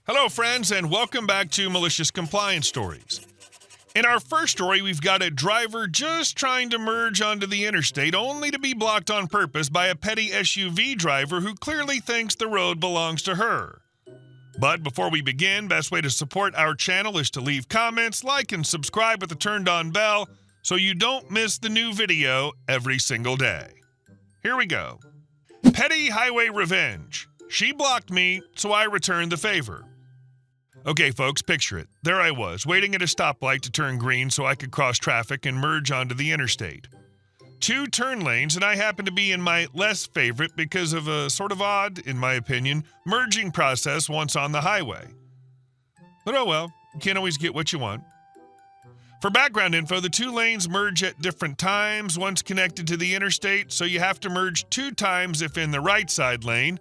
Hello, friends, and welcome back to Malicious Compliance Stories. In our first story, we've got a driver just trying to merge onto the interstate, only to be blocked on purpose by a petty SUV driver who clearly thinks the road belongs to her. But before we begin, best way to support our channel is to leave comments, like, and subscribe with the turned-on bell so you don't miss the new video every single day. Here we go. Petty highway revenge. She blocked me, so I returned the favor. Okay, folks, picture it. There I was, waiting at a stoplight to turn green so I could cross traffic and merge onto the interstate. 2 turn lanes, and I happen to be in my less favorite because of a sort of odd, in my opinion, merging process once on the highway. But oh well, you can't always get what you want. For background info, the 2 lanes merge at different times once connected to the interstate, so you have to merge 2 times if in the right side lane.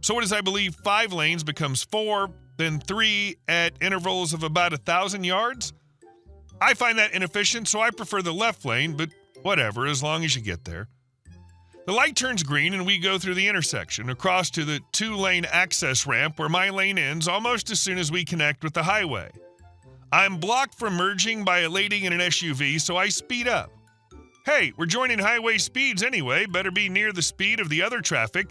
So what is, I believe, 5 lanes becomes 4, then 3 at intervals of about 1,000 yards? I find that inefficient, so I prefer the left lane, but whatever, as long as you get there. The light turns green and we go through the intersection, across to the 2-lane access ramp where my lane ends almost as soon as we connect with the highway. I'm blocked from merging by a lady in an SUV, so I speed up. Hey, we're joining highway speeds anyway, better be near the speed of the other traffic.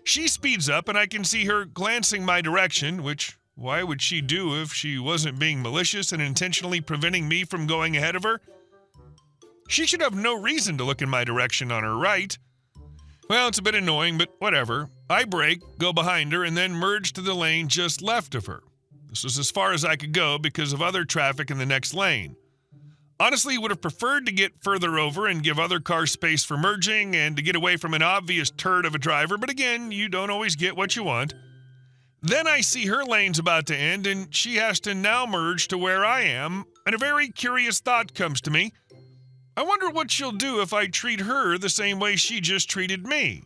She speeds up and I can see her glancing my direction, which why would she do if she wasn't being malicious and intentionally preventing me from going ahead of her? She should have no reason to look in my direction on her right. Well, it's a bit annoying, but whatever. I brake, go behind her, and then merge to the lane just left of her. This was as far as I could go because of other traffic in the next lane. Honestly, would have preferred to get further over and give other cars space for merging and to get away from an obvious turd of a driver, but again, you don't always get what you want. Then I see her lane's about to end, and she has to now merge to where I am, and a very curious thought comes to me. I wonder what she'll do if I treat her the same way she just treated me.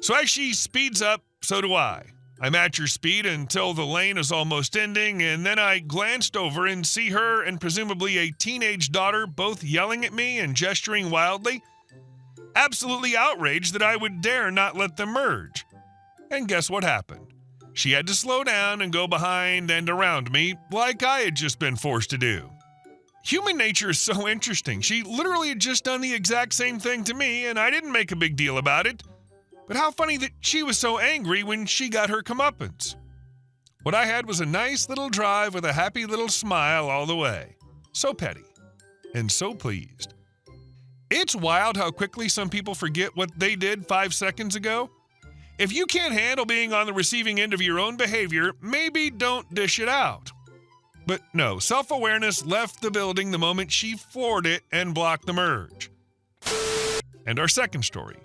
So as she speeds up, so do I. I match her speed until the lane is almost ending, and then I glanced over and see her and presumably a teenage daughter both yelling at me and gesturing wildly. Absolutely outraged that I would dare not let them merge. And guess what happened? She had to slow down and go behind and around me like I had just been forced to do. Human nature is so interesting. She literally had just done the exact same thing to me, and I didn't make a big deal about it. But how funny that she was so angry when she got her comeuppance. What I had was a nice little drive with a happy little smile all the way. So petty. And so pleased. It's wild how quickly some people forget what they did 5 seconds ago. If you can't handle being on the receiving end of your own behavior, maybe don't dish it out. But no, self-awareness left the building the moment she floored it and blocked the merge. And our second story.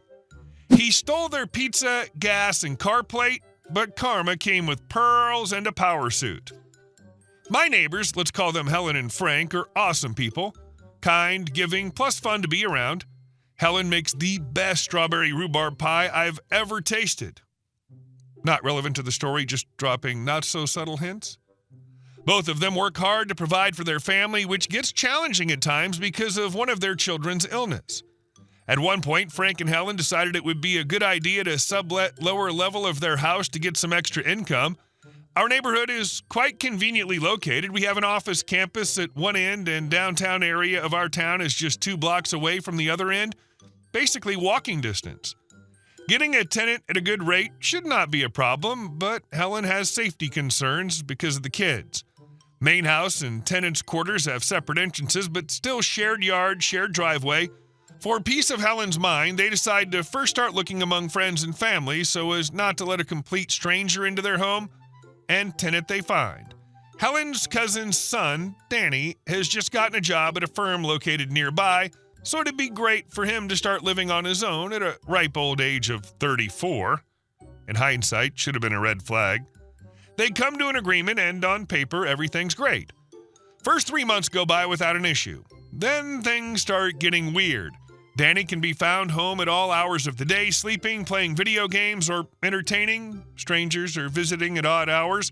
He stole their pizza, gas, and car plate, but karma came with pearls and a power suit. My neighbors, let's call them Helen and Frank, are awesome people. Kind, giving, plus fun to be around. Helen makes the best strawberry rhubarb pie I've ever tasted. Not relevant to the story, just dropping not-so-subtle hints. Both of them work hard to provide for their family, which gets challenging at times because of one of their children's illness. At one point, Frank and Helen decided it would be a good idea to sublet lower level of their house to get some extra income. Our neighborhood is quite conveniently located. We have an office campus at one end, and downtown area of our town is just 2 blocks away from the other end. Basically walking distance. Getting a tenant at a good rate should not be a problem, but Helen has safety concerns because of the kids. Main house and tenant's quarters have separate entrances, but still shared yard, shared driveway. For peace of Helen's mind, they decide to first start looking among friends and family so as not to let a complete stranger into their home, and tenant they find. Helen's cousin's son, Danny, has just gotten a job at a firm located nearby, so it'd be great for him to start living on his own at a ripe old age of 34. In hindsight, should have been a red flag. They come to an agreement, and on paper, everything's great. First 3 months go by without an issue. Then things start getting weird. Danny can be found home at all hours of the day, sleeping, playing video games, or entertaining strangers or visiting at odd hours.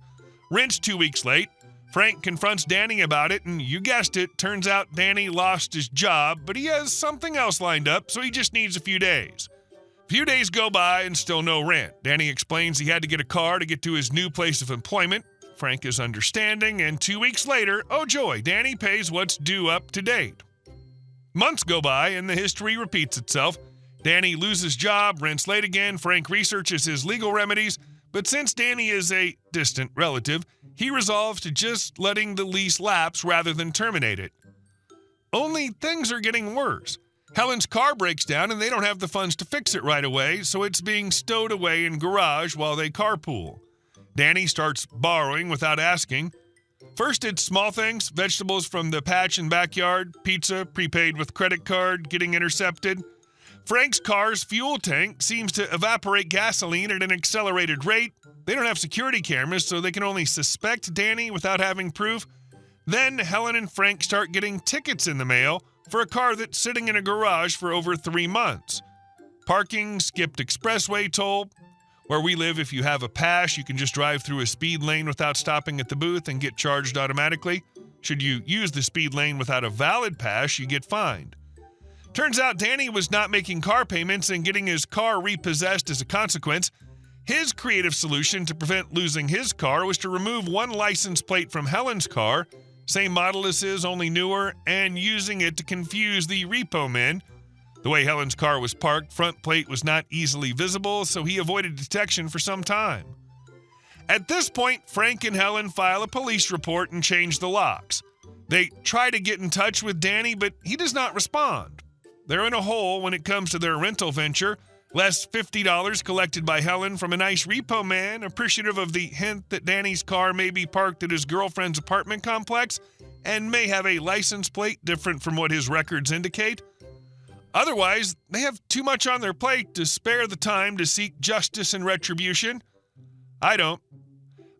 Rent's 2 weeks late. Frank confronts Danny about it, and you guessed it, turns out Danny lost his job, but he has something else lined up, so he just needs a few days. A few days go by and still no rent. Danny explains he had to get a car to get to his new place of employment. Frank is understanding, and 2 weeks later, oh joy, Danny pays what's due up to date. Months go by, and the history repeats itself. Danny loses job, rents late again, Frank researches his legal remedies, but since Danny is a distant relative, he resolves to just letting the lease lapse rather than terminate it. Only things are getting worse. Helen's car breaks down and they don't have the funds to fix it right away, so it's being stowed away in garage while they carpool. Danny starts borrowing without asking. First, it's small things, vegetables from the patch and backyard, pizza prepaid with credit card getting intercepted. Frank's car's fuel tank seems to evaporate gasoline at an accelerated rate. They don't have security cameras, so they can only suspect Danny without having proof. Then Helen and Frank start getting tickets in the mail for a car that's sitting in a garage for over 3 months. Parking, skipped expressway toll. Where we live, if you have a pass, you can just drive through a speed lane without stopping at the booth and get charged automatically. Should you use the speed lane without a valid pass, you get fined. Turns out Danny was not making car payments and getting his car repossessed as a consequence. His creative solution to prevent losing his car was to remove one license plate from Helen's car, same model as his, only newer, and using it to confuse the repo men. The way Helen's car was parked, front plate was not easily visible, so he avoided detection for some time. At this point, Frank and Helen file a police report and change the locks. They try to get in touch with Danny, but he does not respond. They're in a hole when it comes to their rental venture, less $50 collected by Helen from a nice repo man, appreciative of the hint that Danny's car may be parked at his girlfriend's apartment complex and may have a license plate different from what his records indicate. Otherwise, they have too much on their plate to spare the time to seek justice and retribution. I don't.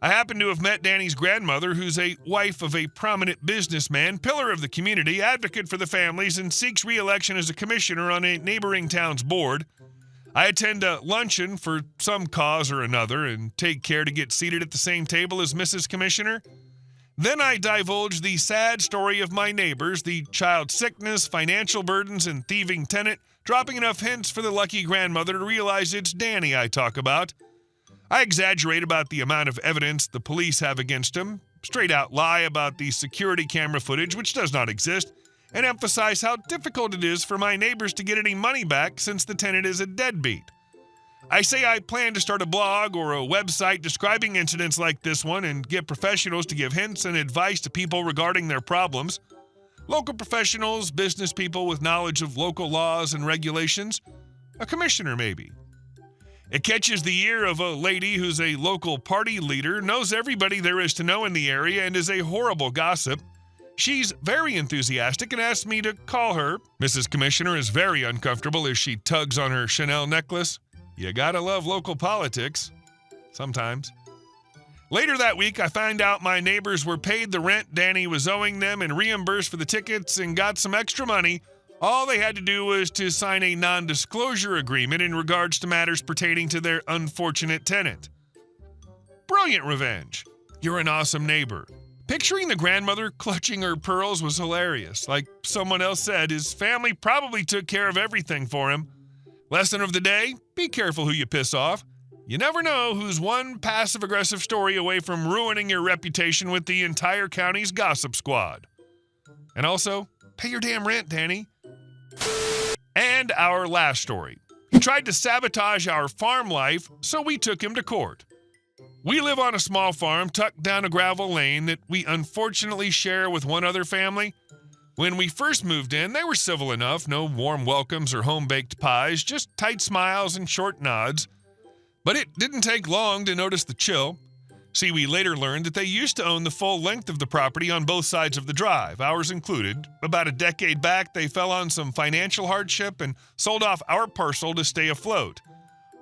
I happen to have met Danny's grandmother, who's a wife of a prominent businessman, pillar of the community, advocate for the families, and seeks re-election as a commissioner on a neighboring town's board. I attend a luncheon for some cause or another and take care to get seated at the same table as Mrs. Commissioner. Then I divulge the sad story of my neighbors, the child sickness, financial burdens, and thieving tenant, dropping enough hints for the lucky grandmother to realize it's Danny I talk about. I exaggerate about the amount of evidence the police have against him, straight out lie about the security camera footage, which does not exist, and emphasize how difficult it is for my neighbors to get any money back since the tenant is a deadbeat. I say I plan to start a blog or a website describing incidents like this one and get professionals to give hints and advice to people regarding their problems. Local professionals, business people with knowledge of local laws and regulations, a commissioner maybe. It catches the ear of a lady who's a local party leader, knows everybody there is to know in the area, and is a horrible gossip. She's very enthusiastic and asks me to call her. Mrs. Commissioner is very uncomfortable as she tugs on her Chanel necklace. You gotta love local politics. Sometimes. Later that week, I find out my neighbors were paid the rent Danny was owing them and reimbursed for the tickets and got some extra money. All they had to do was to sign a non-disclosure agreement in regards to matters pertaining to their unfortunate tenant. Brilliant revenge. You're an awesome neighbor. Picturing the grandmother clutching her pearls was hilarious. Like someone else said, his family probably took care of everything for him. Lesson of the day, be careful who you piss off. You never know who's one passive-aggressive story away from ruining your reputation with the entire county's gossip squad. And also, pay your damn rent, Danny. And our last story. He tried to sabotage our farm life, so we took him to court. We live on a small farm tucked down a gravel lane that we unfortunately share with one other family. When we first moved in, they were civil enough, no warm welcomes or home-baked pies, just tight smiles and short nods. But it didn't take long to notice the chill. See, we later learned that they used to own the full length of the property on both sides of the drive, ours included. About a decade back, they fell on some financial hardship and sold off our parcel to stay afloat.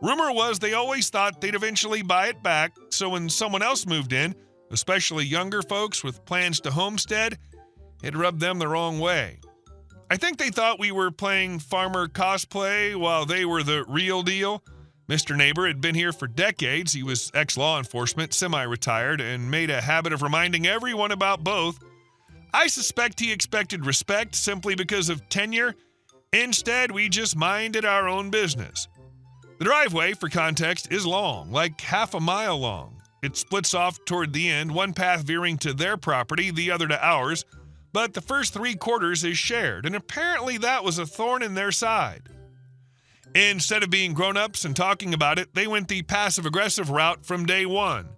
Rumor was they always thought they'd eventually buy it back, so when someone else moved in, especially younger folks with plans to homestead, it rubbed them the wrong way. I think they thought we were playing farmer cosplay while they were the real deal. Mr. Neighbor had been here for decades. He was ex-law enforcement, semi-retired, and made a habit of reminding everyone about both. I suspect he expected respect simply because of tenure. Instead, we just minded our own business. The driveway, for context, is long, like half a mile long. It splits off toward the end, one path veering to their property, the other to ours, but the first 3/4 is shared, and apparently that was a thorn in their side. Instead of being grown-ups and talking about it, they went the passive-aggressive route from day one.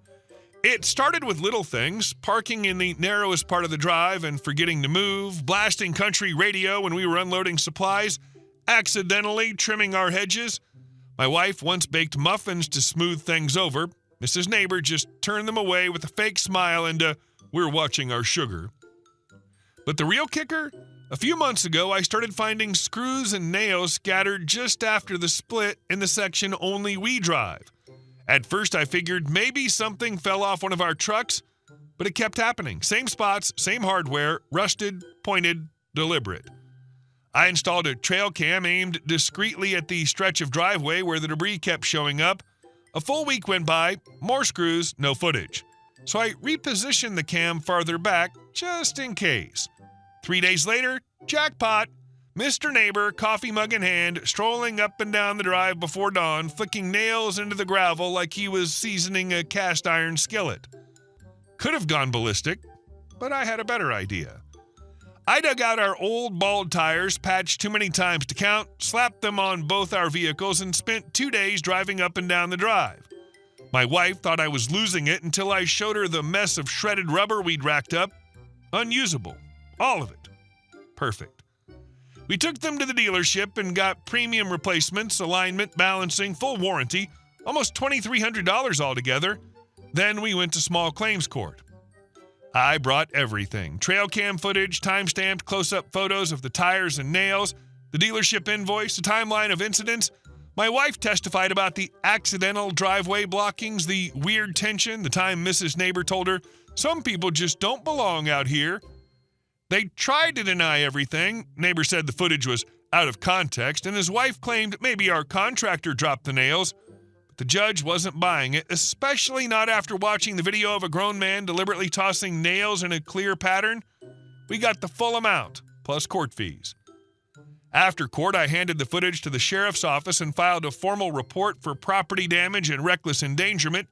It started with little things, parking in the narrowest part of the drive and forgetting to move, blasting country radio when we were unloading supplies, accidentally trimming our hedges. My wife once baked muffins to smooth things over. Mrs. Neighbor just turned them away with a fake smile and "we're watching our sugar." But the real kicker? A few months ago, I started finding screws and nails scattered just after the split in the section only we drive. At first, I figured maybe something fell off one of our trucks, but it kept happening. Same spots, same hardware, rusted, pointed, deliberate. I installed a trail cam aimed discreetly at the stretch of driveway where the debris kept showing up. A full week went by, more screws, no footage. So I repositioned the cam farther back, just in case. 3 days later, jackpot! Mr. Neighbor, coffee mug in hand, strolling up and down the drive before dawn, flicking nails into the gravel like he was seasoning a cast iron skillet. Could have gone ballistic, but I had a better idea. I dug out our old bald tires, patched too many times to count, slapped them on both our vehicles, and spent 2 days driving up and down the drive. My wife thought I was losing it until I showed her the mess of shredded rubber we'd racked up. Unusable. All of it. Perfect. We took them to the dealership and got premium replacements, alignment, balancing, full warranty, almost $2,300 altogether. Then we went to small claims court. I brought everything. Trail cam footage, time-stamped close-up photos of the tires and nails, the dealership invoice, a timeline of incidents. My wife testified about the accidental driveway blockings, the weird tension, the time Mrs. Neighbor told her, "Some people just don't belong out here." They tried to deny everything. Neighbor said the footage was out of context, and his wife claimed maybe our contractor dropped the nails. But the judge wasn't buying it, especially not after watching the video of a grown man deliberately tossing nails in a clear pattern. We got the full amount, plus court fees. After court, I handed the footage to the sheriff's office and filed a formal report for property damage and reckless endangerment.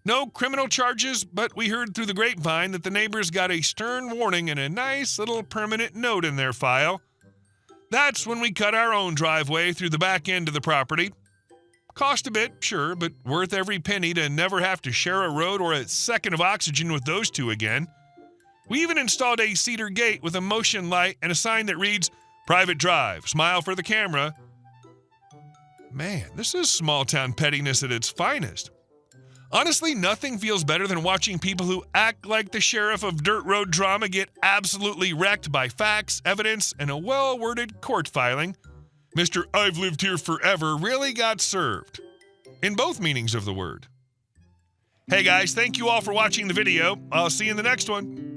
No criminal charges, but we heard through the grapevine that the neighbors got a stern warning and a nice little permanent note in their file. That's when we cut our own driveway through the back end of the property. Cost a bit, sure, but worth every penny to never have to share a road or a second of oxygen with those two again. We even installed a cedar gate with a motion light and a sign that reads, "Private drive, smile for the camera." Man, this is small-town pettiness at its finest. Honestly, nothing feels better than watching people who act like the sheriff of dirt road drama get absolutely wrecked by facts, evidence, and a well-worded court filing. Mr. "I've lived here forever" really got served. In both meanings of the word. Hey guys, thank you all for watching the video. I'll see you in the next one.